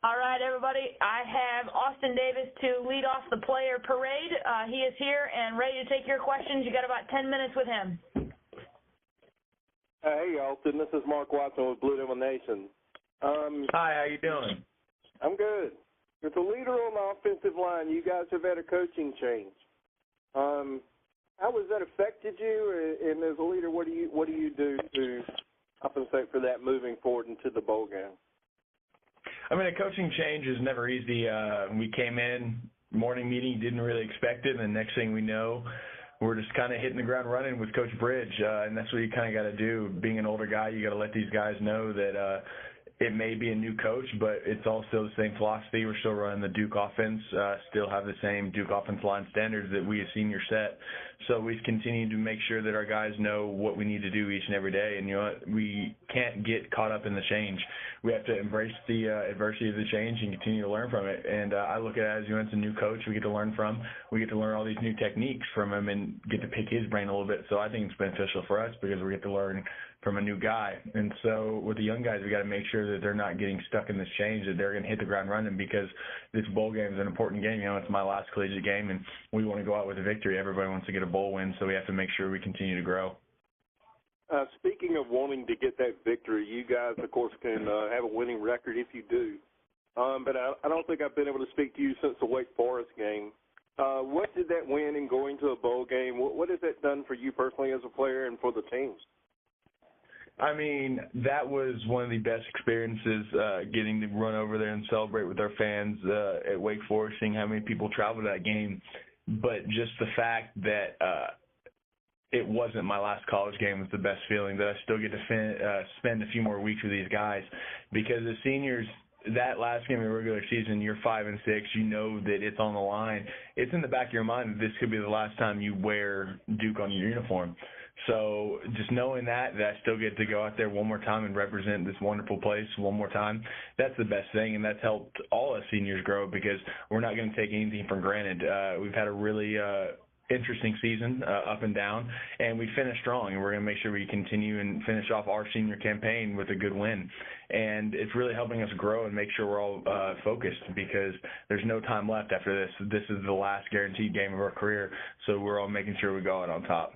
All right, everybody. I have Austin Davis to lead off the player parade. He is here and ready to take your questions. You got about 10 minutes with him. Hey, Austin. This is Mark Watson with Blue Devil Nation. Hi, how you doing? I'm good. With the leader on the offensive line, you guys have had a coaching change. How has that affected you? And as a leader, what do you do to compensate for that moving forward into the bowl game? I mean, a coaching change is never easy. We came in, morning meeting, didn't really expect it, and the next thing we know, we're just kind of hitting the ground running with Coach Bridge, and that's what you kind of got to do. Being an older guy, you got to let these guys know that it may be a new coach, but it's all still the same philosophy. We're still running the Duke offense, still have the same Duke offense line standards that we as seniors set. So we've continued to make sure that our guys know what we need to do each and every day. And, you know what, we can't get caught up in the change. We have to embrace the adversity of the change and continue to learn from it. And I look at it as, you know, it's a new coach we get to learn from. We get to learn all these new techniques from him and get to pick his brain a little bit. So I think it's beneficial for us because we get to learn from a new guy. And so with the young guys, we got to make sure that they're not getting stuck in this change, that they're going to hit the ground running, because this bowl game is an important game. You know, it's my last collegiate game, and we want to go out with a victory. Everybody wants to get a bowl win, so we have to make sure we continue to grow. Speaking of wanting to get that victory, you guys, of course, can have a winning record if you do. But I don't think I've been able to speak to you since the Wake Forest game. What did that win in going to a bowl game? What has that done for you personally as a player and for the teams? I mean, that was one of the best experiences, getting to run over there and celebrate with our fans at Wake Forest, seeing how many people traveled to that game. But just the fact that it wasn't my last college game was the best feeling, that I still get to spend a few more weeks with these guys. Because as seniors, that last game of the regular season, you're 5 and 6, you know that it's on the line. It's in the back of your mind that this could be the last time you wear Duke on your uniform. So just knowing that I still get to go out there one more time and represent this wonderful place one more time, that's the best thing, and that's helped all us seniors grow, because we're not going to take anything for granted. We've had a really interesting season, up and down, and we finished strong, and we're going to make sure we continue and finish off our senior campaign with a good win. And it's really helping us grow and make sure we're all focused, because there's no time left after this. This is the last guaranteed game of our career, so we're all making sure we go out on top.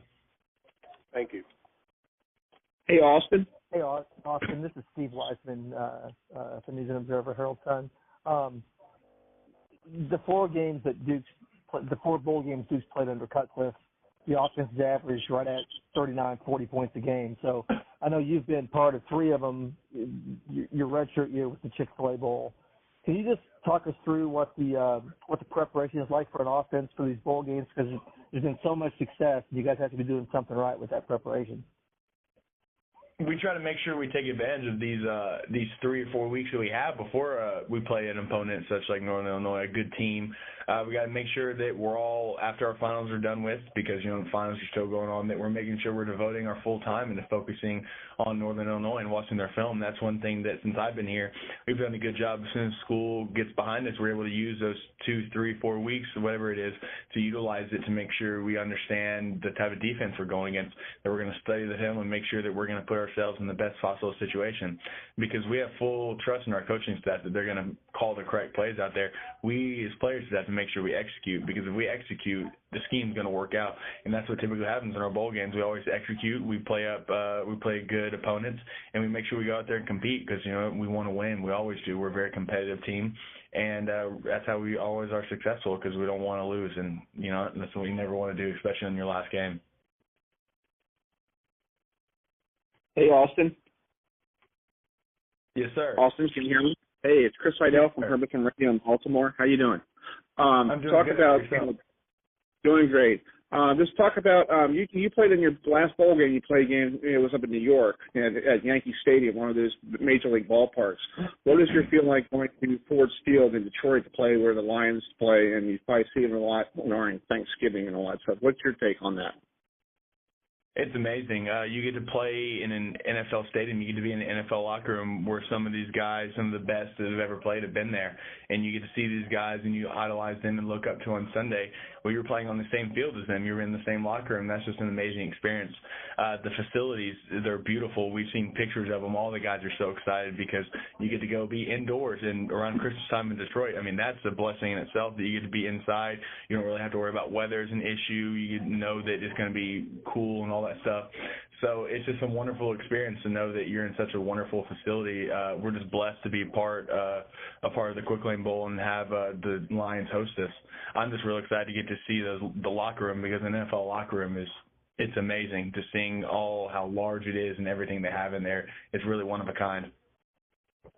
Thank you. Hey, Austin. Hey, Austin. This is Steve Weissman from News and Observer Herald-Sun. The four bowl games Duke's played under Cutcliffe, the offense has averaged right at 39, 40 points a game. So I know you've been part of three of them, your redshirt year with the Chick-fil-A Bowl. Can you just talk us through what the preparation is like for an offense for these bowl games? Because there's been so much success, you guys have to be doing something right with that preparation. We try to make sure we take advantage of these 3 or 4 weeks that we have before we play an opponent such like Northern Illinois, a good team. We got to make sure that we're all, after our finals are done with, because, you know, the finals are still going on, that we're making sure we're devoting our full time into focusing on Northern Illinois and watching their film. That's one thing that since I've been here, we've done a good job. As soon as school gets behind us, we're able to use those 2, 3, 4 weeks, or whatever it is, to utilize it to make sure we understand the type of defense we're going against, that we're going to study the film and make sure that we're going to put ourselves in the best possible situation, because we have full trust in our coaching staff that they're going to call the correct plays out there. We as players have to make sure we execute, because if we execute, the scheme's going to work out, and that's what typically happens in our bowl games. We always execute, we play good opponents, and we make sure we go out there and compete, because, you know, we want to win. We always do. We're a very competitive team, and that's how we always are successful, because we don't want to lose, and, you know, that's what you never want to do, especially in your last game. Hey, Austin. Yes, sir. Austin, can you hear me? Hey, it's Chris Seidel from Herbison Radio in Baltimore. How you doing? I'm doing good. Doing great. Just talk about you played in your last bowl game. You played a game. It was up in New York at Yankee Stadium, one of those major league ballparks. What does your feel like going to Ford Field in Detroit to play where the Lions play, and you probably see them a lot during Thanksgiving and all that stuff? What's your take on that? It's amazing. You get to play in an NFL stadium. You get to be in an NFL locker room where some of these guys, some of the best that have ever played, have been there. And you get to see these guys and you idolize them and look up to on Sunday. Well, you're playing on the same field as them. You're in the same locker room. That's just an amazing experience. The facilities, they're beautiful. We've seen pictures of them. All the guys are so excited because you get to go be indoors and around Christmas time in Detroit. I mean, that's a blessing in itself that you get to be inside. You don't really have to worry about weather as an issue. You know that it's going to be cool and all that stuff. So it's just a wonderful experience to know that you're in such a wonderful facility. We're just blessed to be a part of the QuickLane Bowl and have the Lions host us. I'm just real excited to get to see the locker room because an NFL locker room it's amazing to seeing how large it is and everything they have in there. It's really one of a kind.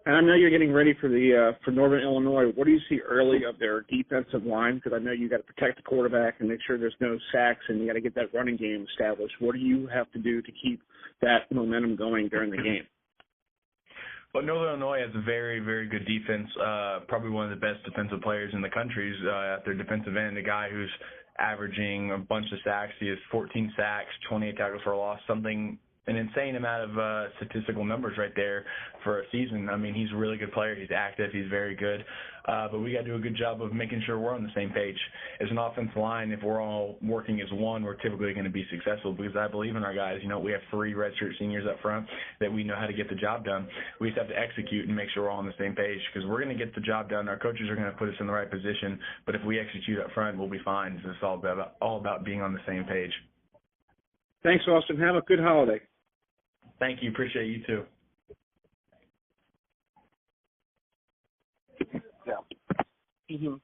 And I know you're getting ready for Northern Illinois. What do you see early of their defensive line? Because I know you got to protect the quarterback and make sure there's no sacks, and you got to get that running game established. What do you have to do to keep that momentum going during the game? Well, Northern Illinois has a very, very good defense. Probably one of the best defensive players in the country at their defensive end. A guy who's averaging a bunch of sacks. He has 14 sacks, 28 tackles for a loss, an insane amount of statistical numbers right there for a season. I mean, he's a really good player. He's active. He's very good. But we got to do a good job of making sure we're on the same page. As an offensive line, if we're all working as one, we're typically going to be successful because I believe in our guys. You know, we have 3 redshirt seniors up front that we know how to get the job done. We just have to execute and make sure we're all on the same page because we're going to get the job done. Our coaches are going to put us in the right position. But if we execute up front, we'll be fine. So it's all about being on the same page. Thanks, Austin. Have a good holiday. Thank you. Appreciate you, too. Yeah. Mm-hmm.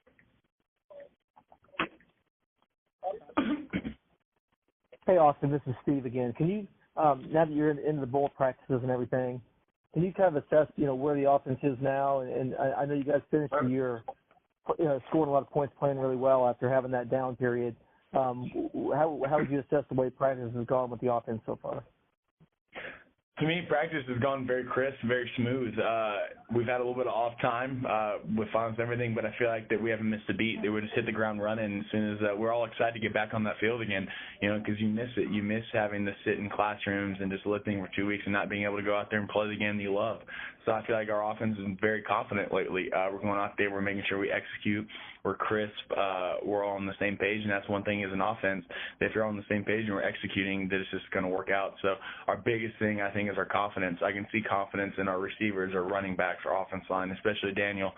Hey, Austin, this is Steve again. Can you, now that you're in the bowl practices and everything, can you kind of assess, where the offense is now? And I know you guys finished the year, scoring a lot of points, playing really well after having that down period. How would you assess the way practice has gone with the offense so far? To me, practice has gone very crisp, very smooth. We've had a little bit of off time with finals and everything, but I feel like that we haven't missed a beat. They would just hit the ground running as soon as we're all excited to get back on that field again, because you miss it. You miss having to sit in classrooms and just listening for 2 weeks and not being able to go out there and play the game that you love. So I feel like our offense is very confident lately. We're going out there. We're making sure we execute. We're crisp. We're all on the same page, and that's one thing as an offense. That if you're all on the same page and we're executing, that it's just going to work out. So our biggest thing, I think, is our confidence. I can see confidence in our receivers, our running backs, our offense line, especially Daniel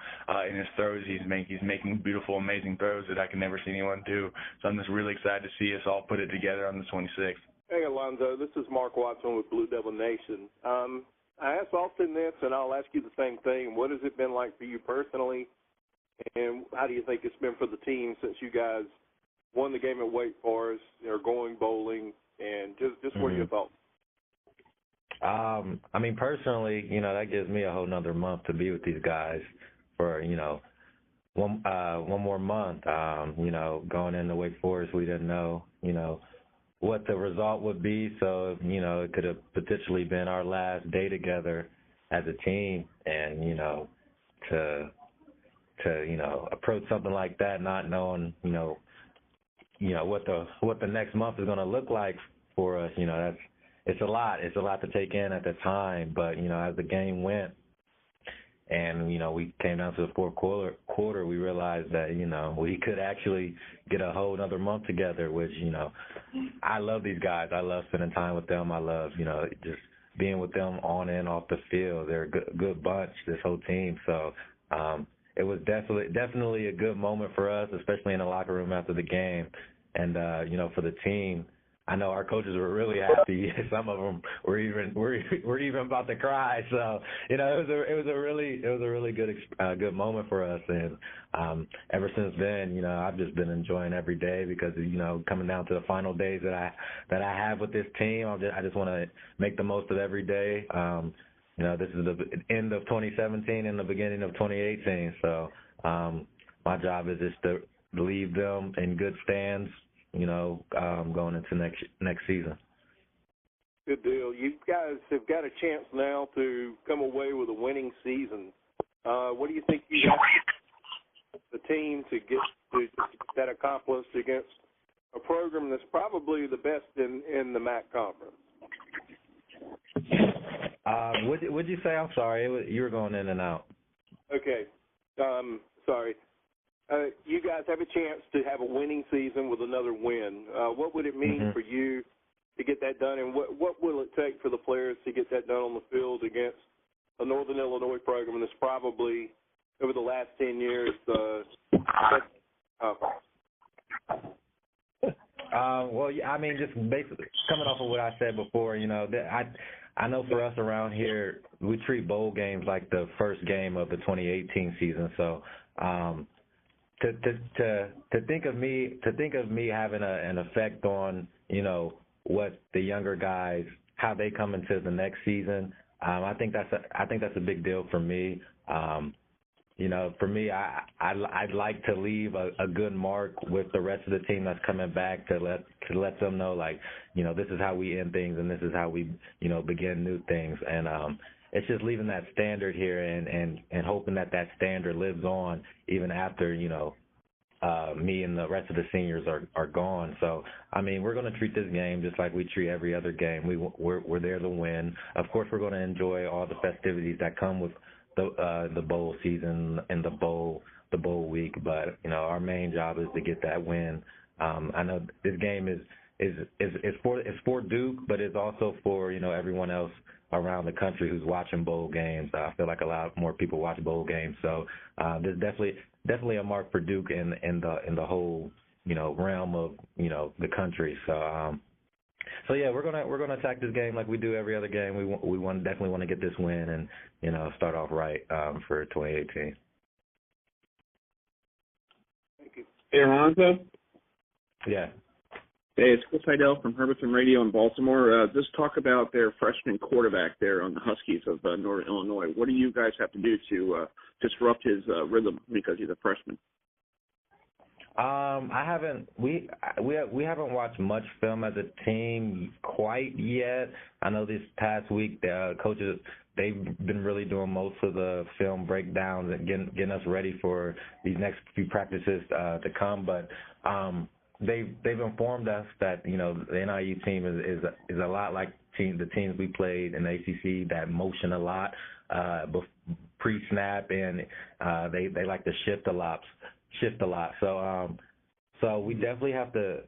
in his throws. He's making beautiful, amazing throws that I can never see anyone do. So I'm just really excited to see us all put it together on the 26th. Hey, Alonzo. This is Mark Watson with Blue Devil Nation. I asked Austin this, and I'll ask you the same thing. What has it been like for you personally, and how do you think it's been for the team since you guys won the game at Wake Forest, are going bowling, and just what are your thoughts? I mean, personally, that gives me a whole nother month to be with these guys for, one more month. Going into Wake Forest, we didn't know, what the result would be. So, it could have potentially been our last day together as a team, and, to approach something like that, not knowing, what the next month is going to look like for us, it's a lot. It's a lot to take in at the time. But, as the game went and, we came down to the fourth quarter, we realized that, we could actually get a whole another month together, which, I love these guys. I love spending time with them. I love, just being with them on and off the field. They're a good bunch, this whole team. So it was definitely a good moment for us, especially in the locker room after the game. And, for the team, I know our coaches were really happy. Some of them were even about to cry. So it was a really good moment for us. And ever since then, I've just been enjoying every day because coming down to the final days that I have with this team, I just want to make the most of every day. This is the end of 2017 and the beginning of 2018. So my job is just to leave them in good stands, going into next season. Good deal. You guys have got a chance now to come away with a winning season. What do you think you got the team to get that accomplished against a program that's probably the best in the MAC conference? What'd you say? I'm sorry. You were going in and out. Okay. Sorry. You guys have a chance to have a winning season with another win. What would it mean for you to get that done, and what will it take for the players to get that done on the field against a Northern Illinois program that's probably, over the last 10 years, best conference? Well, yeah, I mean, just basically coming off of what I said before, I know for us around here, we treat bowl games like the first game of the 2018 season. So to think of me having an effect on what the younger guys, how they come into the next season, I think that's a big deal for me. For me, I'd like to leave a good mark with the rest of the team that's coming back to let them know, this is how we end things and this is how we, begin new things. And it's just leaving that standard here and hoping that standard lives on even after, me and the rest of the seniors are gone. So, I mean, we're going to treat this game just like we treat every other game. We're there to win. Of course, we're going to enjoy all the festivities that come with the bowl season and the bowl week, but our main job is to get that win. I know this game is for Duke, but it's also for everyone else around the country who's watching bowl games. I feel like a lot more people watch bowl games, so there's definitely a mark for Duke in the whole realm of the country. So yeah, we're gonna attack this game like we do every other game. We definitely want to get this win and start off right for 2018. Thank you. Hey, Alonzo. Yeah. Hey, it's Chris Heidel from Herbertson Radio in Baltimore. Just talk about their freshman quarterback there on the Huskies of Northern Illinois. What do you guys have to do to disrupt his rhythm because he's a freshman? We haven't watched much film as a team quite yet. I know this past week the coaches, they've been really doing most of the film breakdowns and getting us ready for these next few practices to come. But they've informed us that the NIU team is a lot like the teams we played in the ACC that motion a lot pre-snap, and they like to shift a lot. So we definitely have to,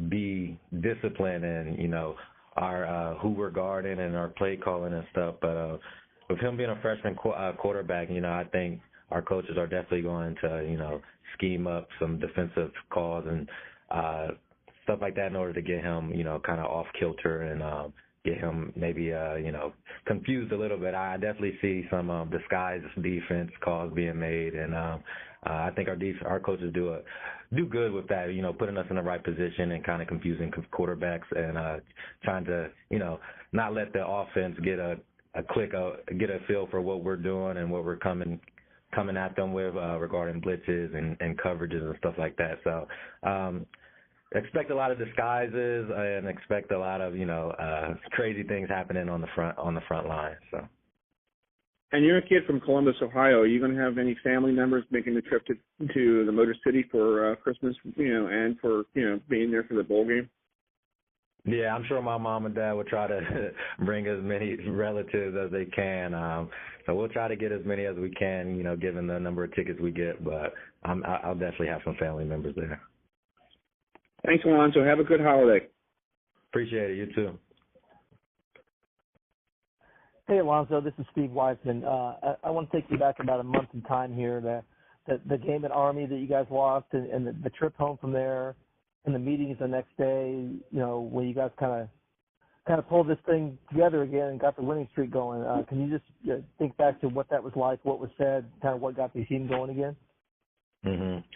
be disciplined and, our who we're guarding and our play calling and stuff. But with him being a freshman quarterback, I think our coaches are definitely going to, scheme up some defensive calls and stuff like that in order to get him, kind of off kilter and get him maybe, confused a little bit. I definitely see some disguised defense calls being made, and I think our coaches do good with that, putting us in the right position and kind of confusing quarterbacks and trying to, not let the offense get a feel for what we're doing and what we're coming at them with regarding blitzes and coverages and stuff like that. So expect a lot of disguises and expect a lot of crazy things happening on the front line. So. And you're a kid from Columbus, Ohio. Are you going to have any family members making the trip to the Motor City for Christmas, and for being there for the bowl game? Yeah, I'm sure my mom and dad will try to bring as many relatives as they can. So we'll try to get as many as we can, given the number of tickets we get. But I'll definitely have some family members there. Thanks, Alonzo. Have a good holiday. Appreciate it. You too. Hey, Alonzo, this is Steve Weisman. I want to take you back about a month in time here. The game at Army that you guys lost, and the trip home from there, and the meetings the next day. When you guys kind of pulled this thing together again and got the winning streak going. Can you just think back to what that was like, what was said, kind of what got the team going again?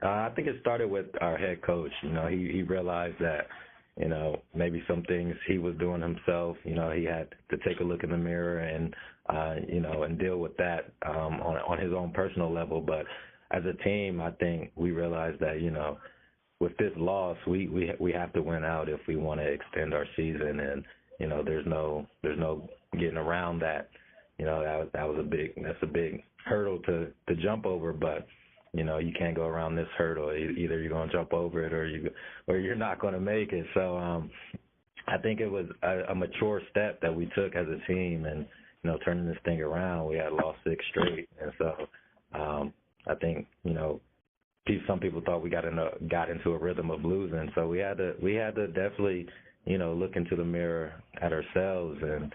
I think it started with our head coach. He realized that. Maybe some things he was doing himself, he had to take a look in the mirror and, and deal with that on his own personal level. But as a team, I think we realized that, with this loss, we have to win out if we want to extend our season. And, there's no getting around that. That's a big hurdle to jump over. But you can't go around this hurdle. Either you're going to jump over it or you're not going to make it. So I think it was a mature step that we took as a team, and turning this thing around. We had lost 6 straight, and so I think some people thought we got into a rhythm of losing. So we had to definitely look into the mirror at ourselves and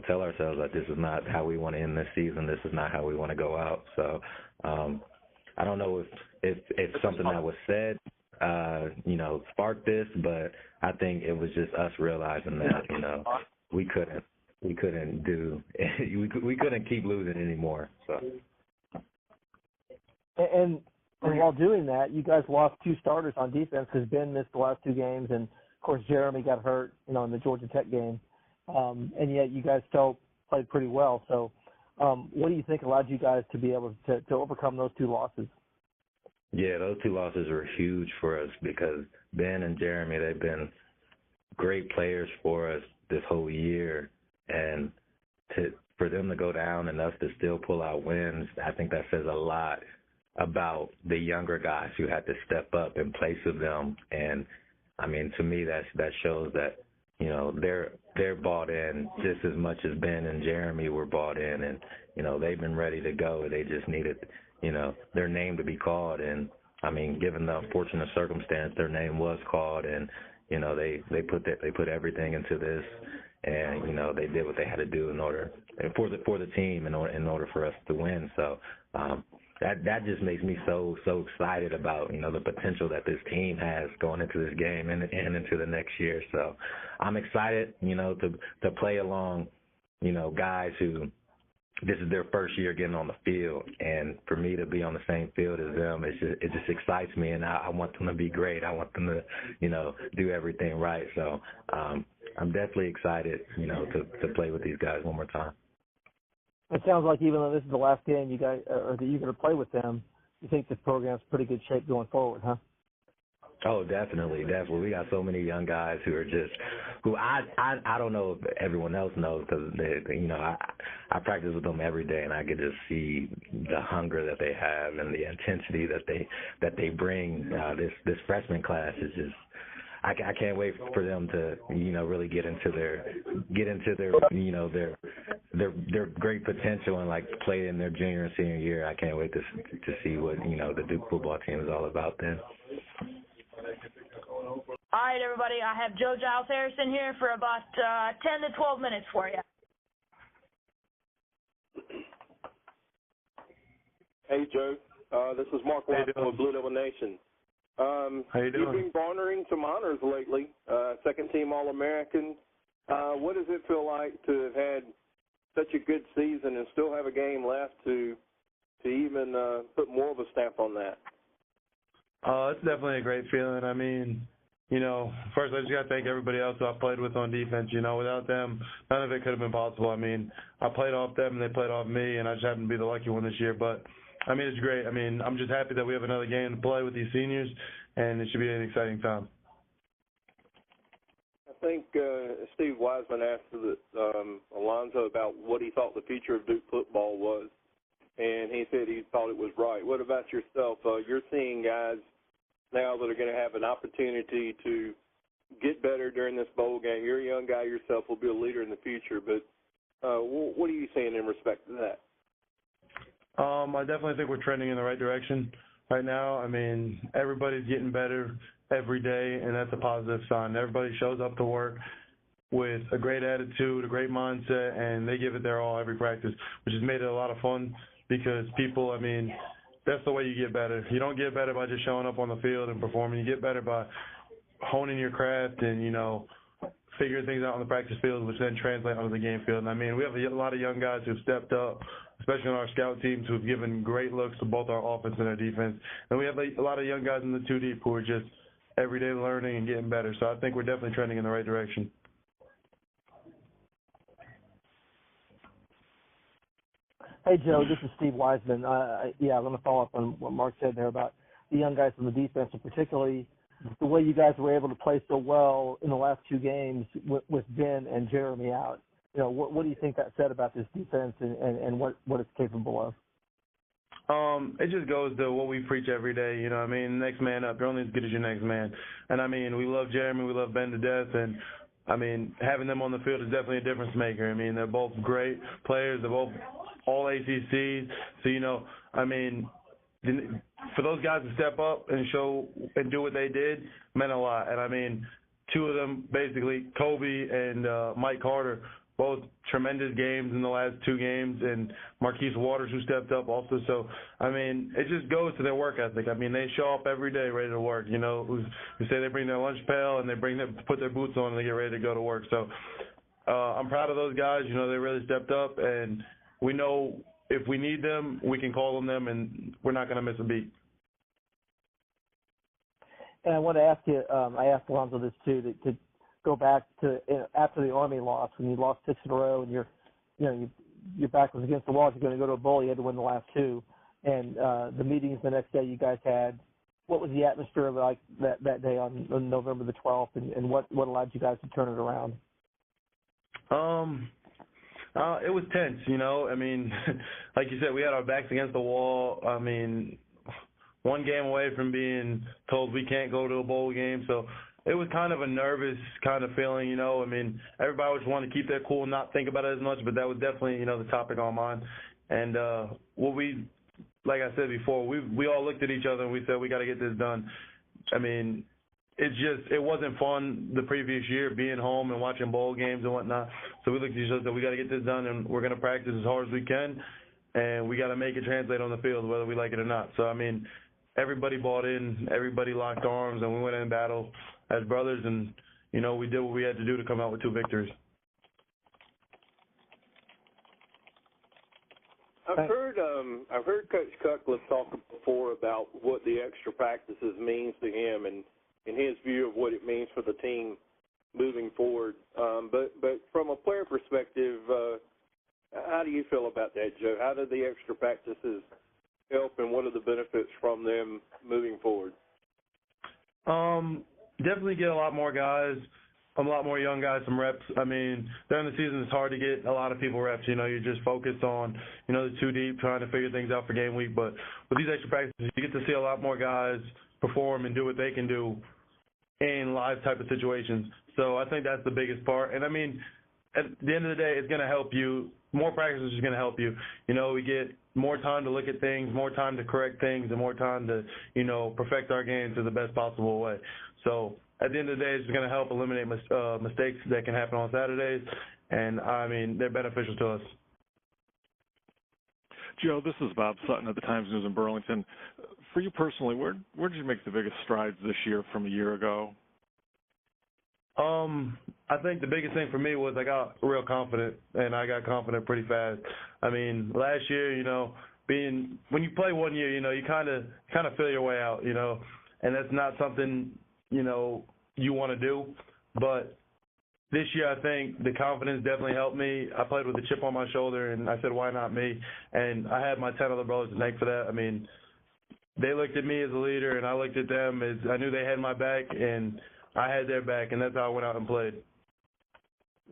tell ourselves that this is not how we want to end this season. This is not how we want to go out. So I don't know if something that was said sparked this, but I think it was just us realizing that we couldn't keep losing anymore. So and while doing that, you guys lost 2 starters on defense because Ben missed the last 2 games, and of course Jeremy got hurt in the Georgia Tech game, and yet you guys still played pretty well. So what do you think allowed you guys to be able to overcome those 2 losses? Yeah, those 2 losses were huge for us because Ben and Jeremy, they've been great players for us this whole year, and for them to go down and us to still pull out wins, I think that says a lot about the younger guys who had to step up in place of them. And I mean, to me, that shows that they're bought in just as much as Ben and Jeremy were bought in, and they've been ready to go. They just needed their name to be called, and I mean, given the unfortunate circumstance, their name was called, and they put everything into this, and they did what they had to do for the team in order for us to win. So that just makes me so excited about the potential that this team has going into this game and into the next year. So I'm excited to play along guys who this is their first year getting on the field, and for me to be on the same field as them, it just excites me, and I want them to be great. I want them to do everything right. So I'm definitely excited to play with these guys one more time. It sounds like even though this is the last game you guys or that you're going to play with them, you think this program's pretty good shape going forward, huh? Oh, definitely. We got so many young guys who I don't know if everyone else knows because I practice with them every day, and I can just see the hunger that they have and the intensity that they bring. This freshman class is just. I can't wait for them to really get into their their great potential and like play in their junior and senior year. I can't wait to see what the Duke football team is all about then. All right, everybody. I have Joe Giles Harrison here for about 10 to 12 minutes for you. Hey, Joe. This is Mark Watson with Blue Devil Nation. How you doing? You've been garnering some honors lately, second-team All-American. What does it feel like to have had such a good season and still have a game left to even put more of a stamp on that? It's definitely a great feeling. I mean, first I just got to thank everybody else who I played with on defense. Without them, none of it could have been possible. I mean, I played off them and they played off me, and I just happened to be the lucky one this year. But I mean, it's great. I mean, I'm just happy that we have another game to play with these seniors, and it should be an exciting time. I think Steve Wiseman asked Alonzo about what he thought the future of Duke football was, and he said he thought it was right. What about yourself? You're seeing guys now that are going to have an opportunity to get better during this bowl game. You're a young guy yourself, will be a leader in the future, but what are you saying in respect to that? I definitely think we're trending in the right direction right now. I mean, everybody's getting better every day, and that's a positive sign. Everybody shows up to work with a great attitude, a great mindset, and they give it their all every practice, which has made it a lot of fun because people, I mean, that's the way you get better. You don't get better by just showing up on the field and performing. You get better by honing your craft and, figuring things out on the practice field, which then translate onto the game field. And, I mean, we have a lot of young guys who've stepped up, especially on our scout teams, who have given great looks to both our offense and our defense. And we have a lot of young guys in the 2 deep who are just everyday learning and getting better. So I think we're definitely trending in the right direction. Hey, Joe, this is Steve Wiseman. I'm going to follow up on what Mark said there about the young guys on the defense, and particularly the way you guys were able to play so well in the last 2 games with Ben and Jeremy out. What do you think that said about this defense and what it's capable of? It just goes to what we preach every day, you know what I mean? Next man up. You're only as good as your next man. And, I mean, we love Jeremy, we love Ben to death, and, I mean, having them on the field is definitely a difference maker. I mean, they're both great players. They're both all ACCs. So, you know, I mean, for those guys to step up and show and do what they did meant a lot. And, I mean, two of them, basically, Kobe and Mike Carter, both tremendous games in the last two games, and Marquise Waters, who stepped up also. So, I mean, it just goes to their work ethic. I mean, they show up every day ready to work. You know, who say they bring their lunch pail and they put their boots on and they get ready to go to work. So, I'm proud of those guys. You know, they really stepped up, and we know if we need them, we can call on them, and we're not going to miss a beat. And I want to ask you, I asked Alonzo this too, to go back to after the Army loss, when you lost 6 in a row and your back was against the wall, you're going to go to a bowl, you had to win the last 2, and the meetings the next day you guys had. What was the atmosphere like that day on November the 12th, and what allowed you guys to turn it around? It was tense, you know. I mean, like you said, we had our backs against the wall. I mean, one game away from being told we can't go to a bowl game, so it was kind of a nervous kind of feeling, you know. I mean, everybody just wanted to keep their cool and not think about it as much, but that was definitely, you know, the topic on mine. And like I said before, we all looked at each other and we said we got to get this done. I mean, it wasn't fun the previous year being home and watching bowl games and whatnot. So we looked at each other and said we got to get this done, and we're going to practice as hard as we can, and we got to make it translate on the field whether we like it or not. So, I mean, everybody bought in, everybody locked arms, and we went in battle as brothers, and, you know, we did what we had to do to come out with 2 victories. I've heard Coach Cutcliffe talk before about what the extra practices means to him and his view of what it means for the team moving forward. But from a player perspective, how do you feel about that, Joe? How do the extra practices help, and what are the benefits from them moving forward? Definitely get a lot more guys, a lot more young guys some reps. I mean, during the season it's hard to get a lot of people reps. You know, you're just focused on, you know, the 2 deep, trying to figure things out for game week. But with these extra practices, you get to see a lot more guys perform and do what they can do in live type of situations. So I think that's the biggest part. And, I mean, at the end of the day, it's going to help you. More practice is going to help you. You know, we get more time to look at things, more time to correct things, and more time to, you know, perfect our game to the best possible way. So at the end of the day, it's going to help eliminate mistakes that can happen on Saturdays, and, I mean, they're beneficial to us. Joe, this is Bob Sutton at the Times News in Burlington. For you personally, where did you make the biggest strides this year from a year ago? I think the biggest thing for me was I got real confident, and I got confident pretty fast. I mean, last year, you know, when you play 1 year, you know, you kind of feel your way out, you know, and that's not something, you know, you want to do. But this year, I think the confidence definitely helped me. I played with a chip on my shoulder, and I said, why not me? And I had my 10 other brothers to thank for that. I mean, they looked at me as a leader, and I looked at them as I knew they had my back, and I had their back, and that's how I went out and played.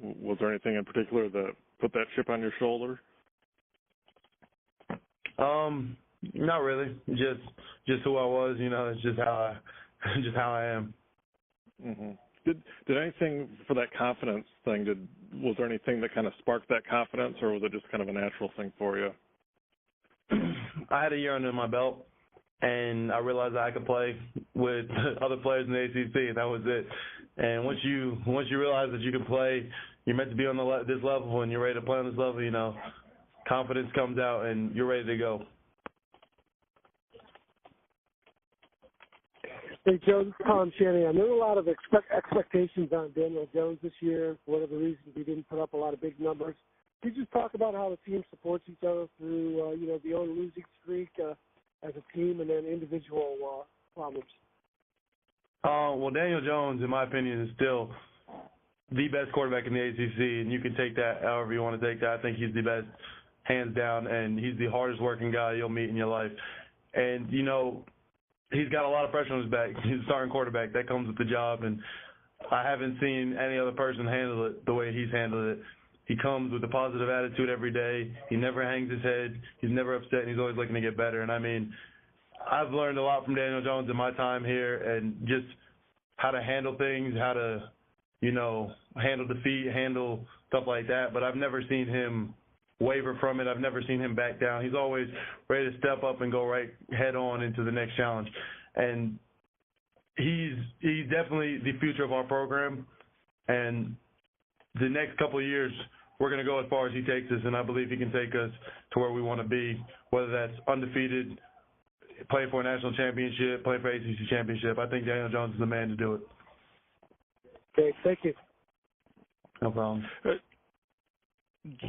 Was there anything in particular that put that chip on your shoulder? Not really. Just who I was. You know, it's just how I am. Mm-hmm. Did anything for that confidence thing? Was there anything that kind of sparked that confidence, or was it just kind of a natural thing for you? I had a year under my belt, and I realized that I could play with other players in the ACC, and that was it. And once you realize that you can play, you're meant to be on this level, and you're ready to play on this level, you know, confidence comes out, and you're ready to go. Hey, Joe, this is Tom Shanahan. There were a lot of expectations on Daniel Jones this year. For whatever reason, he didn't put up a lot of big numbers. Could you just talk about how the team supports each other through, you know, the own losing streak as a team and then individual problems? Well, Daniel Jones, in my opinion, is still the best quarterback in the ACC, and you can take that however you want to take that. I think he's the best, hands down, and he's the hardest working guy you'll meet in your life. And, you know, he's got a lot of pressure on his back. He's a starting quarterback. That comes with the job, and I haven't seen any other person handle it the way he's handled it. He comes with a positive attitude every day. He never hangs his head. He's never upset, and he's always looking to get better. And, I mean, I've learned a lot from Daniel Jones in my time here, and just how to handle things, how to, handle defeat, handle stuff like that. But I've never seen him waver from it. I've never seen him back down. He's always ready to step up and go right head on into the next challenge. And he's definitely the future of our program. And the next couple of years, we're going to go as far as he takes us, and I believe he can take us to where we want to be, whether that's undefeated, playing for a national championship, playing for ACC championship. I think Daniel Jones is the man to do it. Okay, thank you. No problem.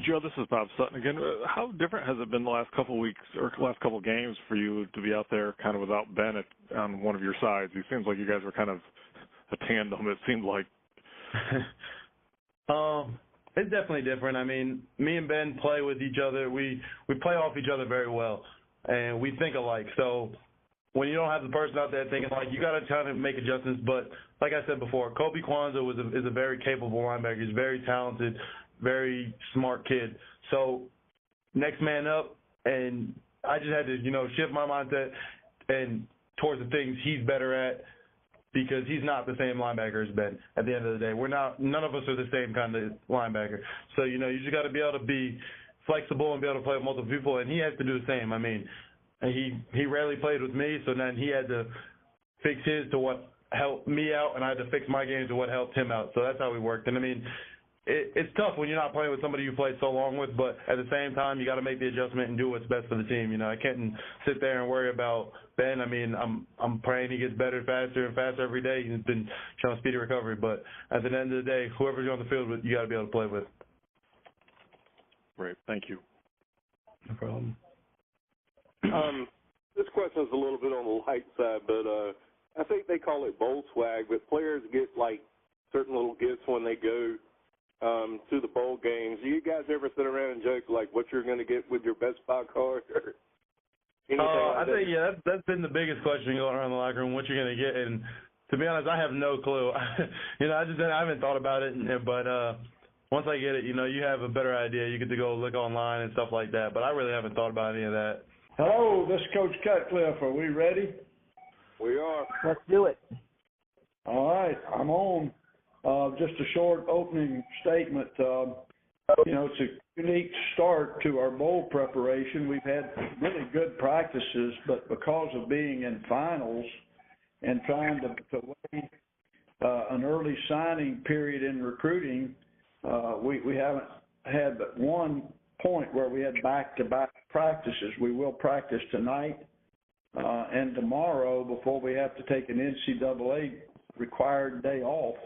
Joe, this is Bob Sutton again. How different has it been the last couple of weeks or last couple of games for you to be out there kind of without Ben on one of your sides? It seems like you guys were kind of a tandem, it seemed like. It's definitely different. I mean, me and Ben play with each other. We play off each other very well, and we think alike. So when you don't have the person out there thinking alike, you got to try to make adjustments. But like I said before, Kobe Kwanzaa is a very capable linebacker. He's very talented, very smart kid. So next man up, and I just had to, shift my mindset and towards the things he's better at, because he's not the same linebacker as Ben at the end of the day. None of us are the same kind of linebacker. So, you just got to be able to be flexible and be able to play with multiple people, and he has to do the same. I mean, he rarely played with me, so then he had to fix his to what helped me out, and I had to fix my game to what helped him out. So that's how we worked. And, I mean, it's tough when you're not playing with somebody you played so long with, but at the same time, you got to make the adjustment and do what's best for the team. I can't sit there and worry about Ben. I mean, I'm praying he gets better, faster and faster every day. He's been showing speedy recovery, but at the end of the day, whoever's you're on the field with, you got to be able to play with. Great, thank you. No problem. This question is a little bit on the light side, but I think they call it bowl swag, but players get like certain little gifts when they go to the bowl games. Do you guys ever sit around and joke like what you're going to get with your Best Buy card or anything like that? I think, that's been the biggest question going around the locker room, what you're going to get. And to be honest, I have no clue. I haven't thought about it, but once I get it, you have a better idea. You get to go look online and stuff like that, but I really haven't thought about any of that. Hello, this is Coach Cutcliffe. Are we ready? We are. Let's do it. All right, I'm on. Just a short opening statement. It's a unique start to our bowl preparation. We've had really good practices, but because of being in finals and trying to wait an early signing period in recruiting, we haven't had but one point where we had back-to-back practices. We will practice tonight and tomorrow before we have to take an NCAA required day off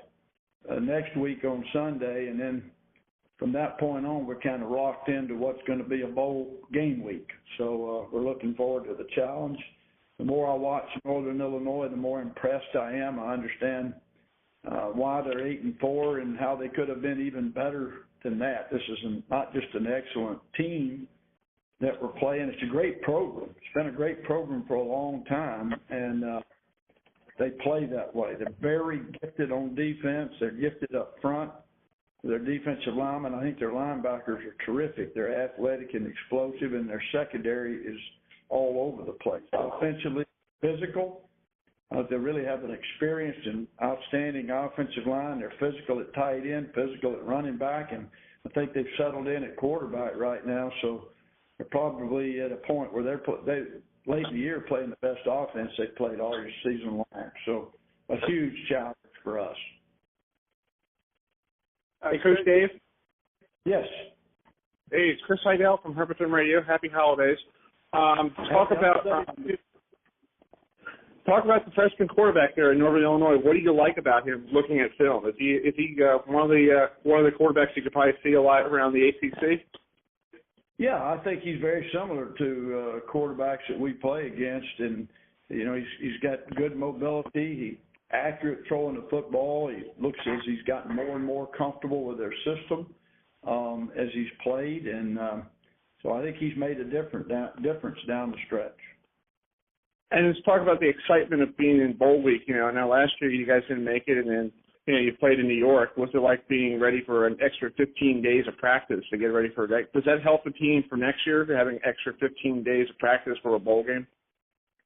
next week on Sunday, and then from that point on, we're kind of locked into what's going to be a bowl game week. So we're looking forward to the challenge. The more I watch Northern Illinois, the more impressed I am. I understand why they're 8-4 and how they could have been even better than that. This is not just an excellent team that we're playing. It's a great program. It's been a great program for a long time, and they play that way. They're very gifted on defense. They're gifted up front. Their defensive linemen, I think their linebackers are terrific. They're athletic and explosive, and their secondary is all over the place. Offensively, physical. They really have an experienced and outstanding offensive line. They're physical at tight end, physical at running back, and I think they've settled in at quarterback right now. So they're probably at a point where they're late in the year playing the best offense they've played all year season long. So a huge challenge for us. Hey, Coach Dave. Yes. Hey, it's Chris Heidel from Herberton Radio. Happy holidays. Talk about the freshman quarterback there in Northern Illinois. What do you like about him looking at film? Is he one of the quarterbacks you could probably see a lot around the ACC? Yeah, I think he's very similar to quarterbacks that we play against, and he's got good mobility. He's accurate throwing the football. He looks as he's gotten more and more comfortable with their system as he's played, and so I think he's made a difference down the stretch. And let's talk about the excitement of being in bowl week. I know last year you guys didn't make it, and then you played in New York. What's it like being ready for an extra 15 days of practice to get ready for that? Does that help the team for next year, having extra 15 days of practice for a bowl game?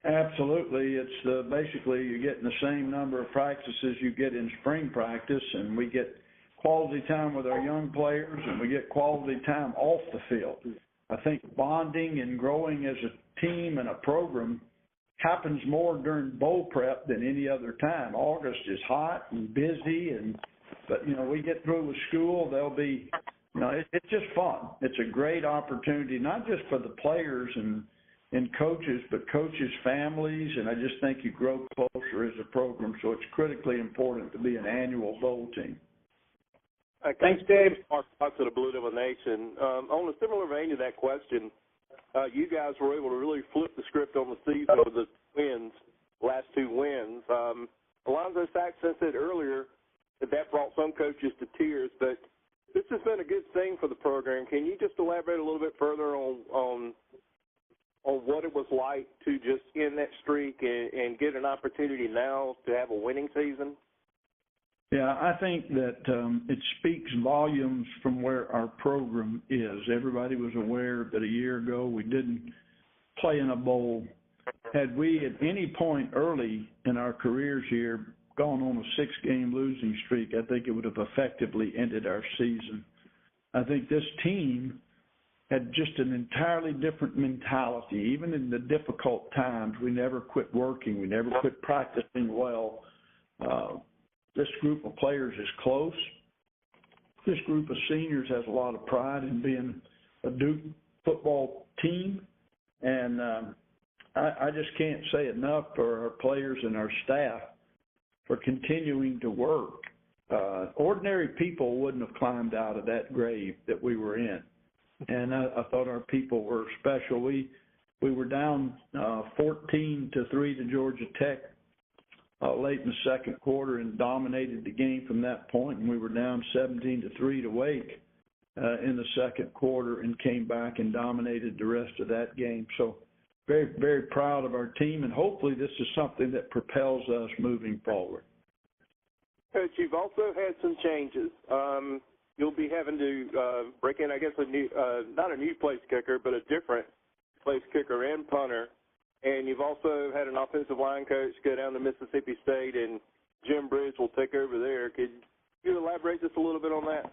Absolutely. It's basically you're getting the same number of practices you get in spring practice, and we get quality time with our young players, and we get quality time off the field. I think bonding and growing as a team and a program happens more during bowl prep than any other time. August is hot and busy, but we get through with school, there'll be, it's just fun. It's a great opportunity, not just for the players and coaches, but coaches' families, and I just think you grow closer as a program, so it's critically important to be an annual bowl team. Thanks, Dave. Mark Fox of the Blue Devil Nation. On a similar vein to that question, you guys were able to really flip the script on the season with the wins, last 2 wins. Alonzo Saxon said earlier that brought some coaches to tears, but this has been a good thing for the program. Can you just elaborate a little bit further on what it was like to just end that streak and get an opportunity now to have a winning season? Yeah, I think that it speaks volumes from where our program is. Everybody was aware that a year ago we didn't play in a bowl. Had we at any point early in our careers here gone on a 6-game losing streak, I think it would have effectively ended our season. I think this team had just an entirely different mentality. Even in the difficult times, we never quit working. We never quit practicing well. This group of players is close. This group of seniors has a lot of pride in being a Duke football team. And I just can't say enough for our players and our staff for continuing to work. Ordinary people wouldn't have climbed out of that grave that we were in. And I thought our people were special. We were down 14-3 to Georgia Tech late in the second quarter and dominated the game from that point. And we were down 17-3 to Wake in the second quarter and came back and dominated the rest of that game. So very, very proud of our team, and hopefully this is something that propels us moving forward. Coach, you've also had some changes. You'll be having to break in, I guess, a new, not a new place kicker, but a different place kicker and punter. And you've also had an offensive line coach go down to Mississippi State, and Jim Bridge will take over there. Could you elaborate just a little bit on that?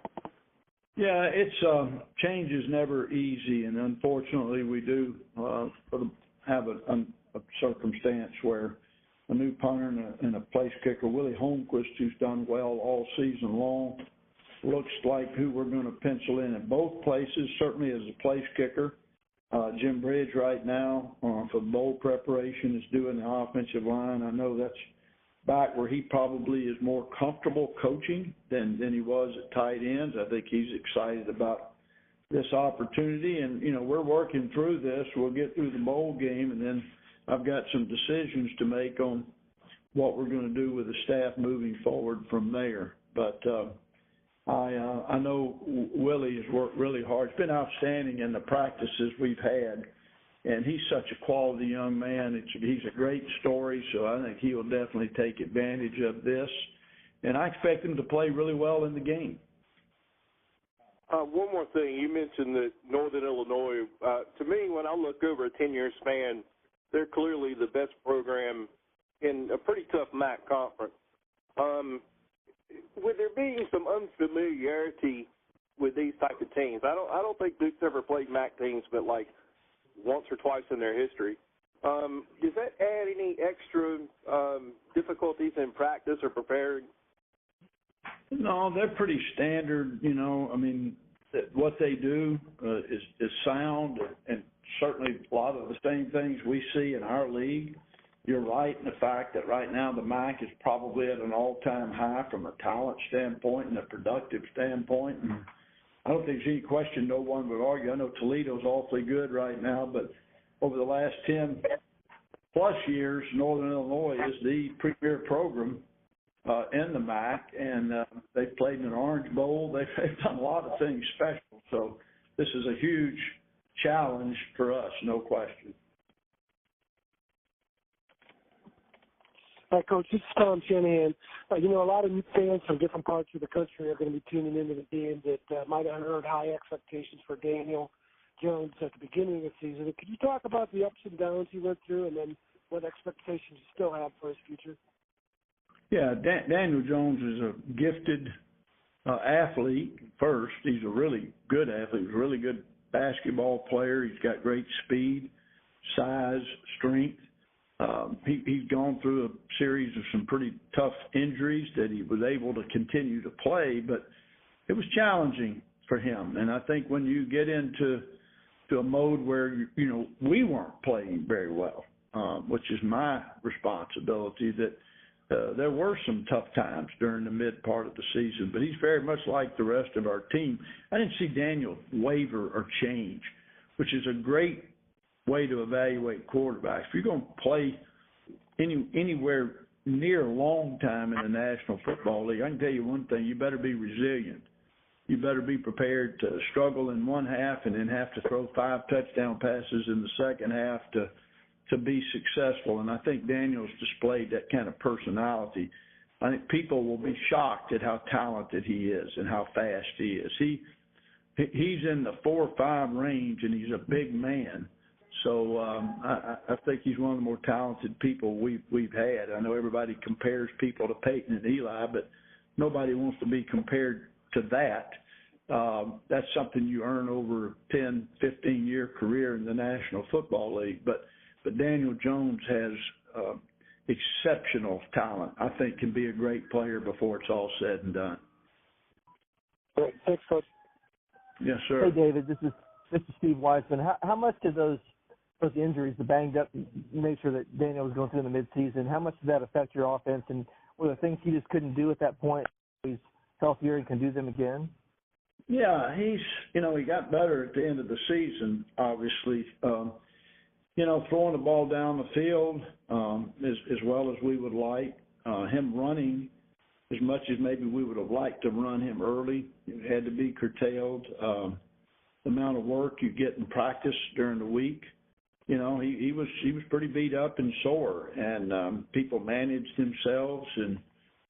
Yeah, it's change is never easy, and unfortunately we do have a circumstance where a new punter and a place kicker, Willie Holmquist, who's done well all season long, looks like who we're going to pencil in both places, certainly as a place kicker. Jim Bridge right now for bowl preparation is doing the offensive line. I know that's back where he probably is more comfortable coaching than he was at tight ends. I think he's excited about this opportunity, and, we're working through this. We'll get through the bowl game, and then I've got some decisions to make on what we're going to do with the staff moving forward from there. But I know Willie has worked really hard. It's been outstanding in the practices we've had, and he's such a quality young man. He's a great story, so I think he will definitely take advantage of this. And I expect him to play really well in the game. One more thing. You mentioned that Northern Illinois, to me, when I look over a 10-year span, they're clearly the best program in a pretty tough MAC conference. Would there be some unfamiliarity with these type of teams? I don't think Duke's ever played MAC teams, but like once or twice in their history. Does that add any extra difficulties in practice or preparing? No, they're pretty standard. I mean, what they do is sound, and certainly a lot of the same things we see in our league. You're right in the fact that right now the MAC is probably at an all-time high from a talent standpoint and a productive standpoint. And I don't think there's any question no one would argue. I know Toledo's awfully good right now, but over the last 10-plus years, Northern Illinois is the premier program in the MAC, and they've played in an Orange Bowl. They've done a lot of things special. So this is a huge challenge for us, no question. Hi, Coach. This is Tom Shanahan. You know, a lot of fans from different parts of the country are going to be tuning into the game that might have heard high expectations for Daniel Jones at the beginning of the season. Could you talk about the ups and downs he went through and then what expectations you still have for his future? Yeah, Daniel Jones is a gifted athlete first. He's a really good athlete. He's a really good basketball player. He's got great speed, size, strength. He's gone through a series of some pretty tough injuries that he was able to continue to play, but it was challenging for him. And I think when you get into a mode where, you know, we weren't playing very well, which is my responsibility, that there were some tough times during the mid part of the season, but he's very much like the rest of our team. I didn't see Daniel waver or change, which is a great way to evaluate quarterbacks. If you're going to play anywhere near a long time in the National Football League, I can tell you one thing: you better be resilient. You better be prepared to struggle in one half and then have to throw 5 touchdown passes in the second half to be successful. And I think Daniel's displayed that kind of personality. I think people will be shocked at how talented he is and how fast he is. He's in the 4.5 range, and he's a big man. So I think he's one of the more talented people we've had. I know everybody compares people to Peyton and Eli, but nobody wants to be compared to that. That's something you earn over a 10, 15-year career in the National Football League. But Daniel Jones has exceptional talent. I think can be a great player before it's all said and done. Great. Thanks, Coach. Yes, sir. Hey, David, this is Steve Weissman. How much did those injuries, the banged up nature that Daniel was going through in the midseason, how much did that affect your offense? And were there things he just couldn't do at that point? He's healthier and can do them again? Yeah, he got better at the end of the season, obviously. Throwing the ball down the field as well as we would like. Him running as much as maybe we would have liked to run him early. It had to be curtailed. The amount of work you get in practice during the week. He was pretty beat up and sore, and people managed themselves, and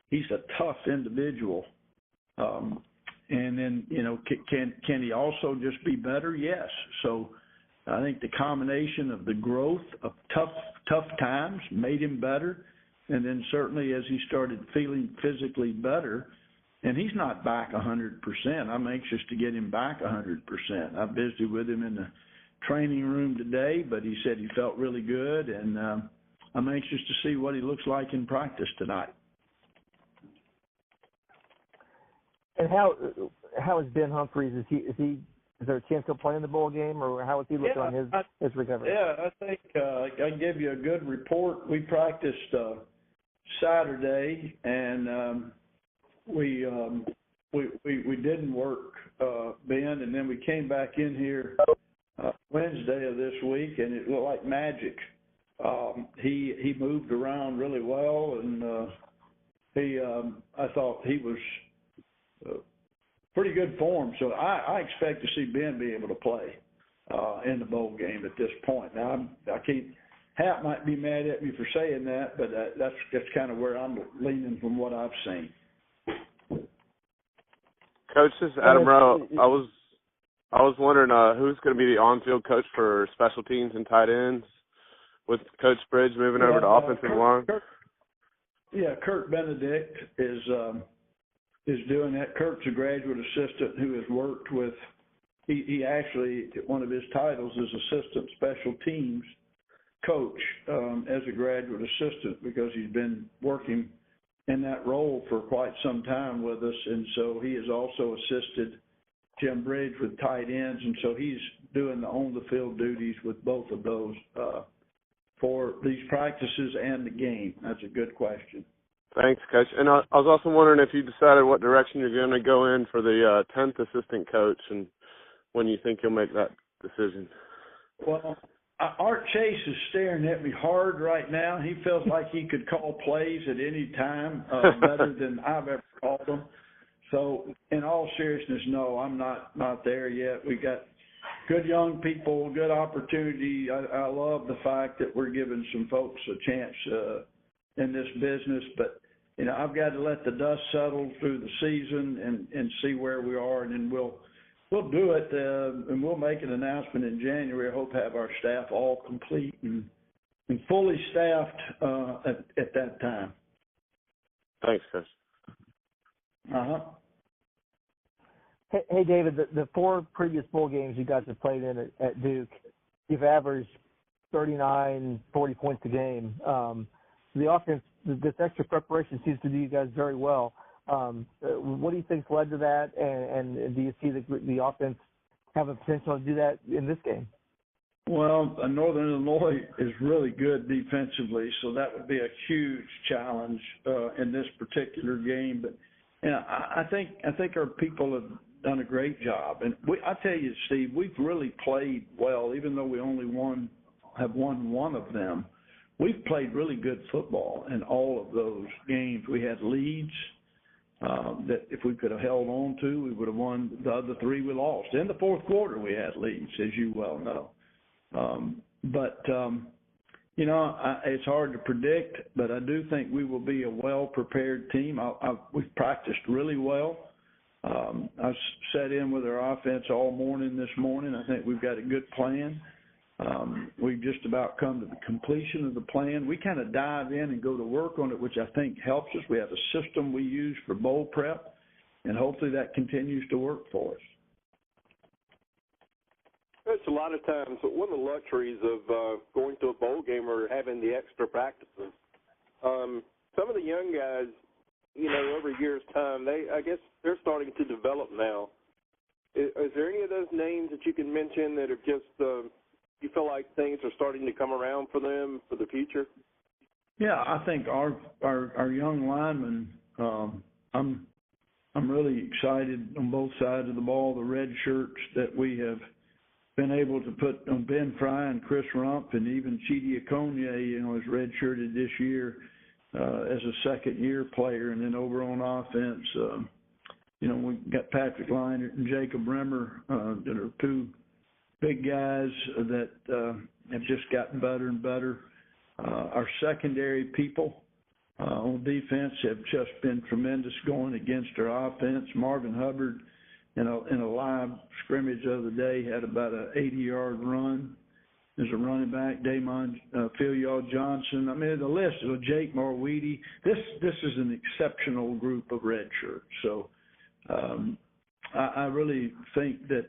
he's a tough individual. And then, can he also just be better? Yes. So I think the combination of the growth of tough times made him better, and then certainly as he started feeling physically better, and he's not back 100%. I'm anxious to get him back 100%. I visited with him in the training room today, but he said he felt really good, and I'm anxious to see what he looks like in practice tonight. And how is Ben Humphries? Is there a chance he'll play in the bowl game, or how is he looking on his recovery? Yeah, I think I can give you a good report. We practiced Saturday, and we didn't work Ben, and then we came back in here Wednesday of this week, and it looked like magic. He moved around really well, and I thought he was pretty good form. So I expect to see Ben be able to play in the bowl game at this point. Now I can't. Hap might be mad at me for saying that, but that's kind of where I'm leaning from what I've seen. Coach, this is Adam Rowe. I was wondering who's going to be the on-field coach for special teams and tight ends with Coach Bridge moving over to offensive line. Kurt Benedict is doing that. Kurt's a graduate assistant who has worked with. He actually, one of his titles is assistant special teams coach as a graduate assistant, because he's been working in that role for quite some time with us, and so he has also assisted Jim Bridge with tight ends, and so he's doing the on-the-field duties with both of those for these practices and the game. That's a good question. Thanks, Coach. And I was also wondering if you decided what direction you're going to go in for the 10th assistant coach, and when you think you'll make that decision. Well, Art Chase is staring at me hard right now. He feels like he could call plays at any time better than I've ever called them. So, in all seriousness, no, I'm not there yet. We got good young people, good opportunity. I love the fact that we're giving some folks a chance in this business, but I've got to let the dust settle through the season and see where we are, and then we'll do it, and we'll make an announcement in January. I hope to have our staff all complete and fully staffed at that time. Thanks, Coach. Hey, David, the 4 previous bowl games you guys have played in at Duke, you've averaged 39, 40 points a game. The offense, this extra preparation seems to do you guys very well. What do you think's led to that, and do you see the offense have a potential to do that in this game? Well, Northern Illinois is really good defensively, so that would be a huge challenge in this particular game. But I think our people have done a great job, and I tell you, Steve, we've really played well, even though we only have won one of them. We've played really good football in all of those games. We had leads that if we could have held on to, we would have won the other 3 we lost. In the fourth quarter, we had leads, as you well know. It's hard to predict, but I do think we will be a well-prepared team. We've practiced really well. I sat in with our offense all morning this morning. I think we've got a good plan. We've just about come to the completion of the plan. We kind of dive in and go to work on it, which I think helps us. We have a system we use for bowl prep, and hopefully that continues to work for us. It's a lot of times one of the luxuries of going to a bowl game or having the extra practices. Some of the young guys, over a year's time, I guess they're starting to develop now. Is there any of those names that you can mention that are just you feel like things are starting to come around for them for the future? Yeah, I think our young linemen. I'm really excited on both sides of the ball. The red shirts that we have been able to put on Ben Fry and Chris Rump, and even Chidi Okonye, is redshirted this year as a second-year player. And then over on offense, we've got Patrick Leinert and Jacob Rimmer that are 2 big guys that have just gotten better and better. Our secondary people on defense have just been tremendous going against our offense. Marvin Hubbard, in a live scrimmage the other day, had about an 80-yard run as a running back. Damon Phil Johnson. I mean, the list is Jake Marweedy. This is an exceptional group of red shirts. So I really think that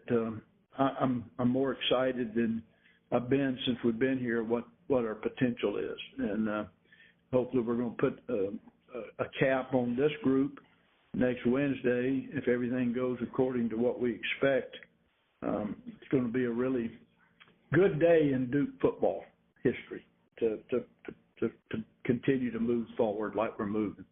I'm more excited than I've been since we've been here what our potential is. And hopefully we're going to put a cap on this group next Wednesday. If everything goes according to what we expect, it's going to be a really good day in Duke football history to continue to move forward like we're moving.